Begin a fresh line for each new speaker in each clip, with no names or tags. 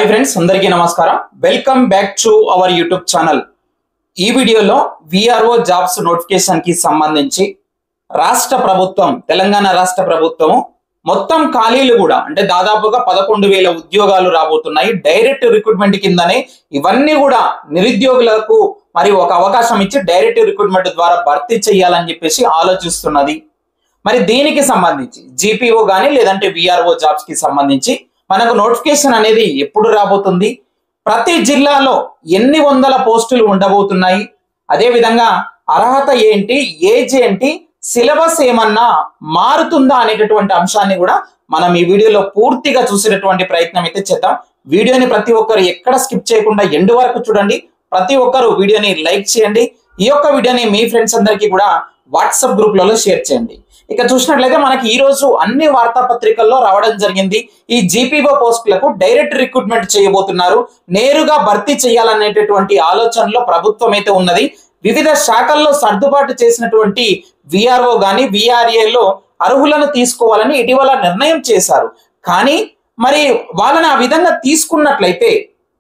Hi friends, అందరికీ నమస్కారం. Welcome back to our YouTube channel. ఈ వీడియోలో విఆర్ఓ జాబ్స్ నోటిఫికేషన్ కి సంబంధించి తెలంగాణ రాష్ట్ర ప్రభుత్వం మొత్తం ఖాళీలు కూడా అంటే దాదాపుగా 11,000 ఉద్యోగాలు రాబోతున్నాయి. డైరెక్ట్ రిక్రూట్మెంట్ కిందనే ఇవన్నీ కూడా నిరుద్యోగులకు మరి ఒక అవకాశం ఇచ్చి డైరెక్ట్ రిక్రూట్మెంట్ ద్వారా భర్తీ చేయాలని చెప్పేసి ఆలోచిస్తున్నది. మరి దీనికి సంబంధించి జీపీఓ గానీ లేదంటే విఆర్ఓ జాబ్స్ కి సంబంధించి మనకు నోటిఫికేషన్ అనేది ఎప్పుడు రాబోతుంది, ప్రతి జిల్లాలో ఎన్ని వందల పోస్టులు ఉండబోతున్నాయి, అదే విధంగా అర్హత ఏంటి, ఏజ్ ఏంటి, సిలబస్ ఏమన్నా మారుతుందా అనేటటువంటి అంశాన్ని కూడా మనం ఈ వీడియోలో పూర్తిగా చూసేటటువంటి ప్రయత్నం అయితే చేద్దాం. వీడియోని ప్రతి ఒక్కరు ఎక్కడ స్కిప్ చేయకుండా ఎండ్ వరకు చూడండి. ప్రతి ఒక్కరు వీడియోని లైక్ చేయండి. ఈ యొక్క వీడియోని మీ ఫ్రెండ్స్ అందరికీ కూడా వాట్సాప్ గ్రూప్లలో షేర్ చేయండి. ఇక చూసినట్లయితే మనకి ఈ రోజు అన్ని వార్తాపత్రికల్లో రావడం జరిగింది. ఈ జీపీఓ పోస్టులకు డైరెక్ట్ రిక్రూట్మెంట్ చేయబోతున్నారు. నేరుగా భర్తీ చేయాలనేటటువంటి ఆలోచనలో ప్రభుత్వం అయితే ఉన్నది. వివిధ శాఖల్లో సర్దుబాటు చేసినటువంటి విఆర్ఓ గాని విఆర్ఏలో అర్హులను తీసుకోవాలని ఇటీవల నిర్ణయం చేశారు. కానీ మరి వాళ్ళని ఆ విధంగా తీసుకున్నట్లయితే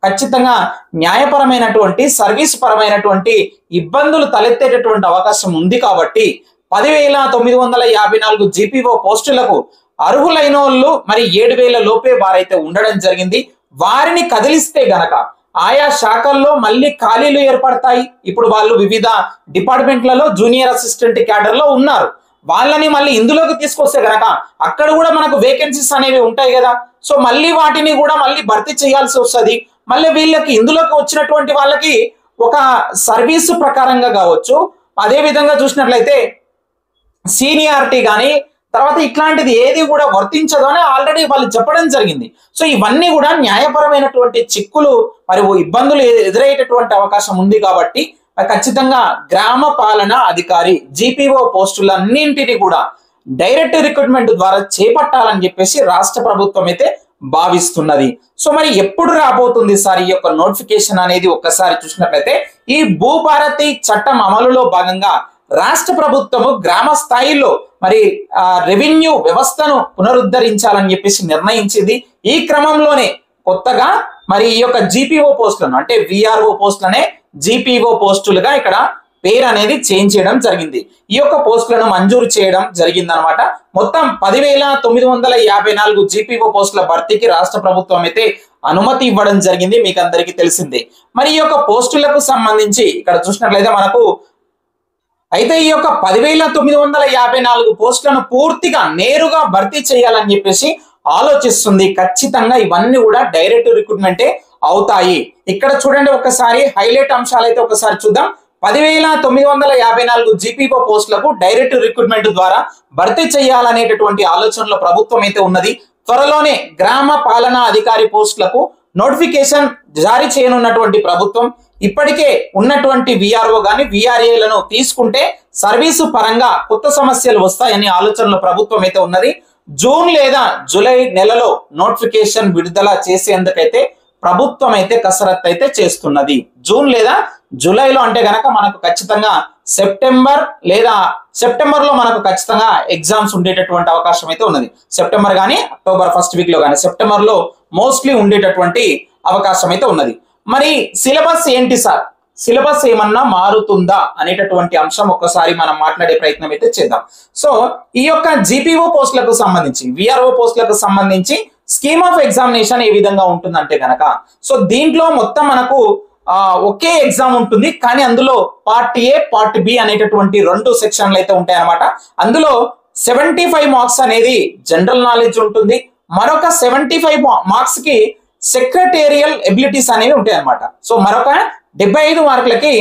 ఖచ్చితంగా న్యాయపరమైనటువంటి సర్వీస్ పరమైనటువంటి ఇబ్బందులు తలెత్తేటటువంటి అవకాశం ఉంది. కాబట్టి 10,954 జీపీఓ పోస్టులకు అర్హులైన వాళ్ళు మరి 7,000 లోపే వారైతే ఉండడం జరిగింది. వారిని కదిలిస్తే గనక ఆయా శాఖల్లో మళ్ళీ ఖాళీలు ఏర్పడతాయి. ఇప్పుడు వాళ్ళు వివిధ డిపార్ట్మెంట్లలో జూనియర్ అసిస్టెంట్ క్యాడర్ లో ఉన్నారు. వాళ్ళని మళ్ళీ ఇందులోకి తీసుకొస్తే గనక అక్కడ కూడా మనకు వేకెన్సీస్ అనేవి ఉంటాయి కదా. సో మళ్ళీ వాటిని కూడా మళ్ళీ భర్తీ చేయాల్సి వస్తుంది. మళ్ళీ వీళ్ళకి ఇందులోకి వచ్చినటువంటి వాళ్ళకి ఒక సర్వీసు ప్రకారంగా కావచ్చు, అదే విధంగా చూసినట్లయితే సీనియారిటీ కానీ తర్వాత ఇట్లాంటిది ఏది కూడా వర్తించదు అని ఆల్రెడీ వాళ్ళు చెప్పడం జరిగింది. సో ఇవన్నీ కూడా న్యాయపరమైనటువంటి చిక్కులు మరి ఇబ్బందులు ఎదురయ్యేటటువంటి అవకాశం ఉంది. కాబట్టి ఖచ్చితంగా గ్రామ పాలన అధికారి జీపీఓ పోస్టులన్నింటినీ కూడా డైరెక్ట్ రిక్రూట్మెంట్ ద్వారా చేపట్టాలని చెప్పేసి రాష్ట్ర ప్రభుత్వం అయితే భావిస్తున్నది. సో మరి ఎప్పుడు రాబోతుంది సార్ ఈ యొక్క నోటిఫికేషన్ అనేది ఒక్కసారి చూసినట్లయితే ఈ భూభారతి చట్టం అమలులో భాగంగా రాష్ట్ర ప్రభుత్వము గ్రామ స్థాయిలో మరి రెవెన్యూ వ్యవస్థను పునరుద్ధరించాలని చెప్పేసి నిర్ణయించింది. ఈ క్రమంలోనే కొత్తగా మరి ఈ యొక్క జీపీఓ పోస్టులను అంటే విఆర్ఓ పోస్టులనే జీపీఓ పోస్టులుగా ఇక్కడ పేరు అనేది చేంజ్ చేయడం జరిగింది. ఈ యొక్క పోస్టులను మంజూరు చేయడం జరిగిందనమాట. మొత్తం 10,954 జీపీఓ పోస్టుల భర్తీకి రాష్ట్ర ప్రభుత్వం అయితే అనుమతి ఇవ్వడం జరిగింది. మీకు అందరికీ తెలిసిందే. మరి ఈ యొక్క పోస్టులకు సంబంధించి ఇక్కడ చూసినట్లయితే మనకు అయితే ఈ యొక్క 10,954 పోస్టులను పూర్తిగా నేరుగా భర్తీ చేయాలని చెప్పేసి ఆలోచిస్తుంది. ఖచ్చితంగా ఇవన్నీ కూడా డైరెక్ట్ రిక్రూట్మెంటే అవుతాయి. ఇక్కడ చూడండి ఒకసారి హైలైట్ అంశాలు అయితే ఒకసారి చూద్దాం. 10,954 జీపీఓ పోస్టులకు డైరెక్ట్ రిక్రూట్మెంట్ ద్వారా భర్తీ చేయాలనేటటువంటి ఆలోచనలో ప్రభుత్వం అయితే ఉన్నది. త్వరలోనే గ్రామ పాలనా అధికారి పోస్టులకు నోటిఫికేషన్ జారీ చేయనున్నటువంటి ప్రభుత్వం ఇప్పటికే ఉన్నటువంటి విఆర్ఓ గాని విఆర్ఏలను తీసుకుంటే సర్వీసు పరంగా కొత్త సమస్యలు వస్తాయని ఆలోచనలో ప్రభుత్వం అయితే ఉన్నది. జూన్ లేదా జూలై నెలలో నోటిఫికేషన్ విడుదల చేసేందుకైతే ప్రభుత్వం అయితే కసరత్తు అయితే చేస్తున్నది. జూన్ లేదా జూలైలో అంటే గనక మనకు ఖచ్చితంగా సెప్టెంబర్ లో మనకు ఖచ్చితంగా ఎగ్జామ్స్ ఉండేటటువంటి అవకాశం అయితే ఉన్నది. సెప్టెంబర్ కానీ అక్టోబర్ ఫస్ట్ వీక్ లో కానీ సెప్టెంబర్ లో మోస్ట్లీ ఉండేటటువంటి అవకాశం అయితే ఉన్నది. మరి సిలబస్ ఏంటి సార్, సిలబస్ ఏమన్నా మారుతుందా అనేటటువంటి అంశం ఒక్కసారి మనం మాట్లాడే ప్రయత్నం అయితే చేద్దాం. సో ఈ యొక్క జీపీఓ పోస్టులకు సంబంధించి విఆర్ఓ పోస్టులకు సంబంధించి స్కీమ్ ఆఫ్ ఎగ్జామినేషన్ ఏ విధంగా ఉంటుందంటే గనక సో దీంట్లో మొత్తం మనకు ఒకే ఎగ్జామ్ ఉంటుంది. కానీ అందులో పార్ట్ ఏ పార్ట్ బి అనేటటువంటి 2 సెక్షన్లు అయితే ఉంటాయి అన్నమాట. అందులో 75 మార్క్స్ అనేది జనరల్ నాలెడ్జ్ ఉంటుంది. మరొక 75 మార్క్స్ కి సెక్రటేరియల్ ఎబిలిటీస్ అనేవి ఉంటాయి అన్నమాట. సో మరొక 75 మార్కులకి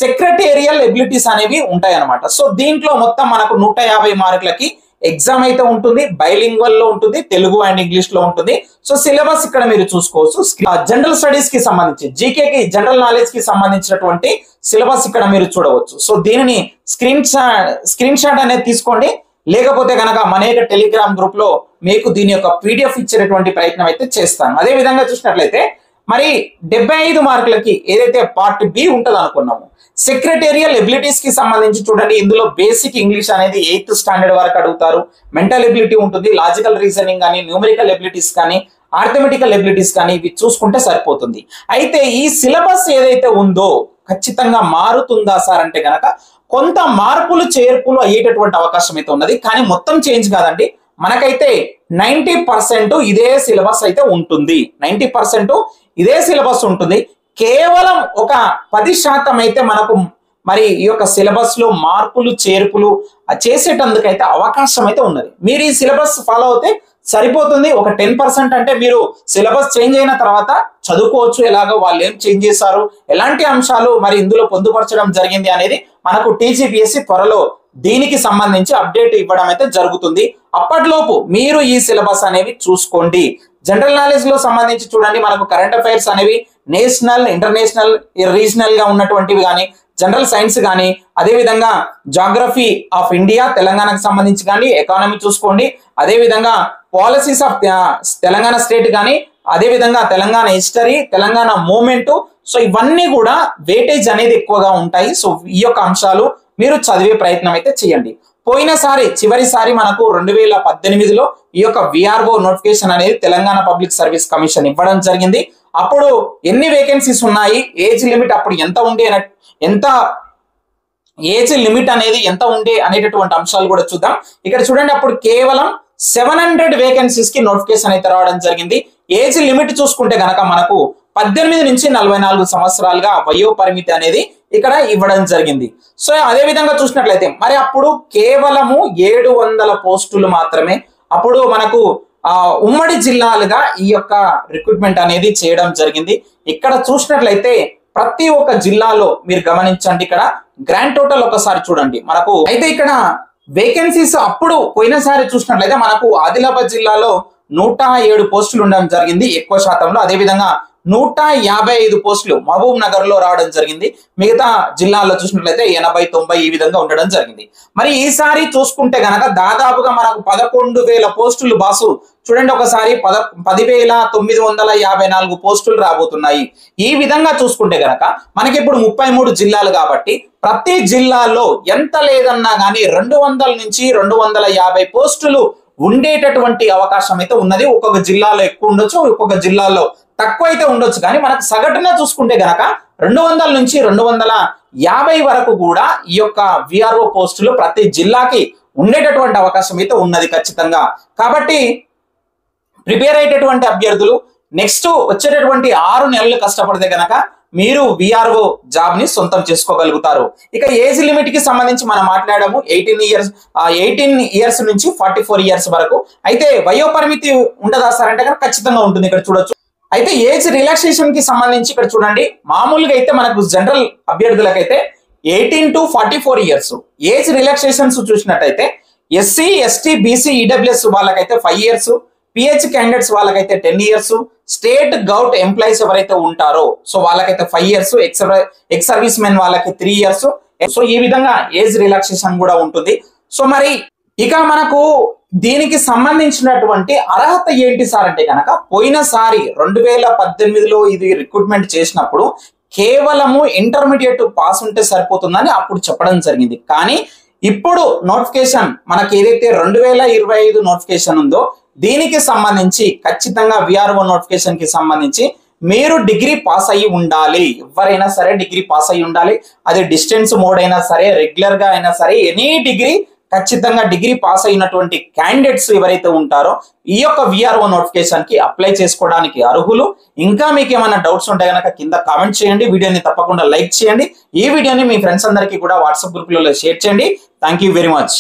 సెక్రటేరియల్ ఎబిలిటీస్ అనేవి ఉంటాయి అన్నమాట. సో దీంట్లో మొత్తం మనకు 150 మార్కులకి ఎగ్జామ్ అయితే ఉంటుంది. బైలింగ్వల్ లో ఉంటుంది, తెలుగు అండ్ ఇంగ్లీష్ లో ఉంటుంది. సో సిలబస్ ఇక్కడ మీరు చూసుకోవచ్చు. జనరల్ స్టడీస్ కి సంబంధించి జీకేకి జనరల్ నాలెడ్జ్ కి సంబంధించినటువంటి సిలబస్ ఇక్కడ మీరు చూడవచ్చు. సో దీనిని స్క్రీన్ షాట్ అనేది తీసుకోండి. లేకపోతే కనుక మన యొక్క టెలిగ్రామ్ గ్రూప్ లో మీకు దీని యొక్క పీడిఎఫ్ ఇచ్చేటటువంటి ప్రయత్నం అయితే చేస్తాను. అదే విధంగా చూసినట్లయితే మరి 75 మార్కులకి ఏదైతే పార్ట్ బి ఉంటుంది అనుకున్నాము సెక్రటేరియల్ ఎబిలిటీస్ కి సంబంధించి చూడండి. ఇందులో బేసిక్ ఇంగ్లీష్ అనేది 8th స్టాండర్డ్ వరకు అడుగుతారు. మెంటల్ ఎబిలిటీ ఉంటుంది, లాజికల్ రీజనింగ్ కానీ న్యూమరికల్ ఎబిలిటీస్ కానీ ఆర్థమెటికల్ ఎబిలిటీస్ కానీ ఇవి చూసుకుంటే సరిపోతుంది. అయితే ఈ సిలబస్ ఏదైతే ఉందో ఖచ్చితంగా మారుతుందా సార్ అంటే గనక కొంత మార్పులు చేర్పులు అయ్యేటటువంటి అవకాశం అయితే ఉన్నది. కానీ మొత్తం చేంజ్ కాదండి. మనకైతే 90% ఇదే సిలబస్ అయితే ఉంటుంది. 90% ఇదే సిలబస్ ఉంటుంది. కేవలం ఒక 10% అయితే మనకు మరి ఈ యొక్క సిలబస్ లో మార్పులు చేర్పులు చేసేటందుకైతే అవకాశం అయితే ఉన్నది. మీరు ఈ సిలబస్ ఫాలో అవుతే సరిపోతుంది. ఒక 10% అంటే మీరు సిలబస్ చేంజ్ అయిన తర్వాత చదువుకోవచ్చు. ఎలాగో వాళ్ళు ఏం చేంజ్ చేశారు, ఎలాంటి అంశాలు మరి ఇందులో పొందుపరచడం జరిగింది అనేది మనకు టీజీపీఎస్సీ త్వరలో దీనికి సంబంధించి అప్డేట్ ఇవ్వడం అయితే జరుగుతుంది. అప్పట్లోపు మీరు ఈ సిలబస్ అనేవి చూసుకోండి. జనరల్ నాలెడ్జ్ లో సంబంధించి చూడండి, మనకు కరెంట్ అఫైర్స్ అనేవి నేషనల్, ఇంటర్నేషనల్, రీజనల్ గా ఉన్నటువంటివి కానీ, జనరల్ సైన్స్ కానీ, అదేవిధంగా జాగ్రఫీ ఆఫ్ ఇండియా తెలంగాణకు సంబంధించి కానీ, ఎకానమీ చూసుకోండి, అదేవిధంగా పాలసీస్ ఆఫ్ తెలంగాణ స్టేట్ కానీ, అదేవిధంగా Telangana history, Telangana movement. So ఇవన్నీ కూడా వెయిటేజ్ అనేది ఎక్కువగా ఉంటాయి. సో ఈ యొక్క అంశాలు మీరు చదివే ప్రయత్నం అయితే చేయండి. పోయినసారి చివరిసారి మనకు 2018లో ఈ యొక్క విఆర్ఓ నోటిఫికేషన్ అనేది తెలంగాణ పబ్లిక్ సర్వీస్ కమిషన్ ఇవ్వడం జరిగింది. అప్పుడు ఎన్ని వేకెన్సీస్ ఉన్నాయి, ఏజ్ లిమిట్ అప్పుడు ఎంత ఉండే ఏజ్ లిమిట్ అనేది ఎంత ఉండే అనేటటువంటి అంశాలు కూడా చూద్దాం. ఇక్కడ చూడండి, అప్పుడు కేవలం 700 వేకెన్సీస్ కి నోటిఫికేషన్ అయితే రావడం జరిగింది. ఏజ్ లిమిట్ చూసుకుంటే గనక మనకు 18 నుంచి 44 సంవత్సరాలుగా వయో పరిమితి అనేది ఇక్కడ ఇవ్వడం జరిగింది. సో అదే విధంగా చూసినట్లయితే మరి అప్పుడు కేవలము 700 పోస్టులు మాత్రమే అప్పుడు మనకు ఉమ్మడి జిల్లాలుగా ఈ యొక్క రిక్రూట్మెంట్ అనేది చేయడం జరిగింది. ఇక్కడ చూసినట్లయితే ప్రతి ఒక్క జిల్లాలో మీరు గమనించండి, ఇక్కడ గ్రాండ్ టోటల్ ఒకసారి చూడండి. మనకు అయితే ఇక్కడ వేకెన్సీస్ అప్పుడు పోయినసారి చూసినట్లయితే మనకు ఆదిలాబాద్ జిల్లాలో 107 పోస్టులు ఉండడం జరిగింది ఎక్కువ శాతంలో. అదేవిధంగా 155 పోస్టులు మహబూబ్ నగర్ లో రావడం జరిగింది. మిగతా జిల్లాల్లో చూసినట్లయితే 80-90 ఈ విధంగా ఉండడం జరిగింది. మరి ఈసారి చూసుకుంటే గనక దాదాపుగా మనకు 11,000 పోస్టులు బాసు చూడండి, ఒకసారి 10,954 పోస్టులు రాబోతున్నాయి. ఈ విధంగా చూసుకుంటే గనక మనకి ఇప్పుడు 33 జిల్లాలు కాబట్టి ప్రతి జిల్లాలో ఎంత లేదన్నా కానీ 200 నుంచి 250 పోస్టులు ఉండేటటువంటి అవకాశం అయితే ఉన్నది. ఒక్కొక్క జిల్లాలో ఎక్కువ ఉండొచ్చు, ఒక్కొక్క జిల్లాలో తక్కువ అయితే ఉండొచ్చు. కానీ మనకు సగటున చూసుకుంటే గనక 200 నుంచి 250 వరకు కూడా ఈ యొక్క విఆర్ఓ పోస్టులు ప్రతి జిల్లాకి ఉండేటటువంటి అవకాశం అయితే ఉన్నది ఖచ్చితంగా. కాబట్టి ప్రిపేర్ అయ్యేటటువంటి అభ్యర్థులు నెక్స్ట్ వచ్చేటటువంటి 6 నెలలు కష్టపడితే గనక మీరు విఆర్ఓ జాబ్ ని సొంతం చేసుకోగలుగుతారు. ఇక ఏజ్ లిమిట్ కి సంబంధించి మనం మాట్లాడాము. 18 ఇయర్స్ నుంచి 44 ఇయర్స్ వరకు. అయితే వయో పరిమితి ఉండదా సార్ అంటే కనుక ఖచ్చితంగా ఉంటుంది. ఇక్కడ చూడొచ్చు. అయితే ఏజ్ రిలాక్సేషన్ కి సంబంధించి ఇక్కడ చూడండి, మామూలుగా అయితే మనకు జనరల్ అభ్యర్థులకైతే 18 to 44 ఇయర్స్ ఏజ్ రిలాక్సేషన్స్ చూసినట్టయితే ఎస్సీ, ఎస్టీ, బీసీ, ఈడబ్ల్యూఎస్ వాళ్ళకైతే 5 ఇయర్స్, పిహెచ్ క్యాండిడేట్స్ వాళ్ళకైతే 10 ఇయర్స్, స్టేట్ గౌట్ ఎంప్లాయీస్ ఎవరైతే ఉంటారో సో వాళ్ళకైతే 5 ఇయర్స్, ఎక్స్ సర్వీస్ మెన్ వాళ్ళకి 3 ఇయర్స్. సో ఈ విధంగా ఏజ్ రిలాక్సేషన్ కూడా ఉంటుంది. సో మరి ఇక మనకు దీనికి సంబంధించినటువంటి అర్హత ఏంటి సార్ అంటే కనుక పోయినసారి 2018లో ఇది రిక్రూట్మెంట్ చేసినప్పుడు కేవలము ఇంటర్మీడియట్ పాస్ ఉంటే సరిపోతుందని అప్పుడు చెప్పడం జరిగింది. కానీ ఇప్పుడు నోటిఫికేషన్ మనకి ఏదైతే 2025 నోటిఫికేషన్ ఉందో దీనికి సంబంధించి ఖచ్చితంగా విఆర్ఓ నోటిఫికేషన్ కి సంబంధించి మీరు డిగ్రీ పాస్ అయ్యి ఉండాలి. ఎవరైనా సరే డిగ్రీ పాస్ అయ్యి ఉండాలి. అది డిస్టెన్స్ మోడ్ అయినా సరే, రెగ్యులర్ గా అయినా సరే, ఎనీ డిగ్రీ ఖచ్చితంగా డిగ్రీ పాస్ అయినటువంటి క్యాండిడేట్స్ ఎవరైతే ఉంటారో ఈ యొక్క విఆర్ఓ నోటిఫికేషన్ కి అప్లై చేసుకోవడానికి అర్హులు. ఇంకా మీకు ఏమైనా డౌట్స్ ఉంటే కనుక కింద కామెంట్ చేయండి. వీడియోని తప్పకుండా లైక్ చేయండి. ఈ వీడియోని మీ ఫ్రెండ్స్ అందరికీ కూడా వాట్సాప్ గ్రూపులలో షేర్ చేయండి. Thank you very much.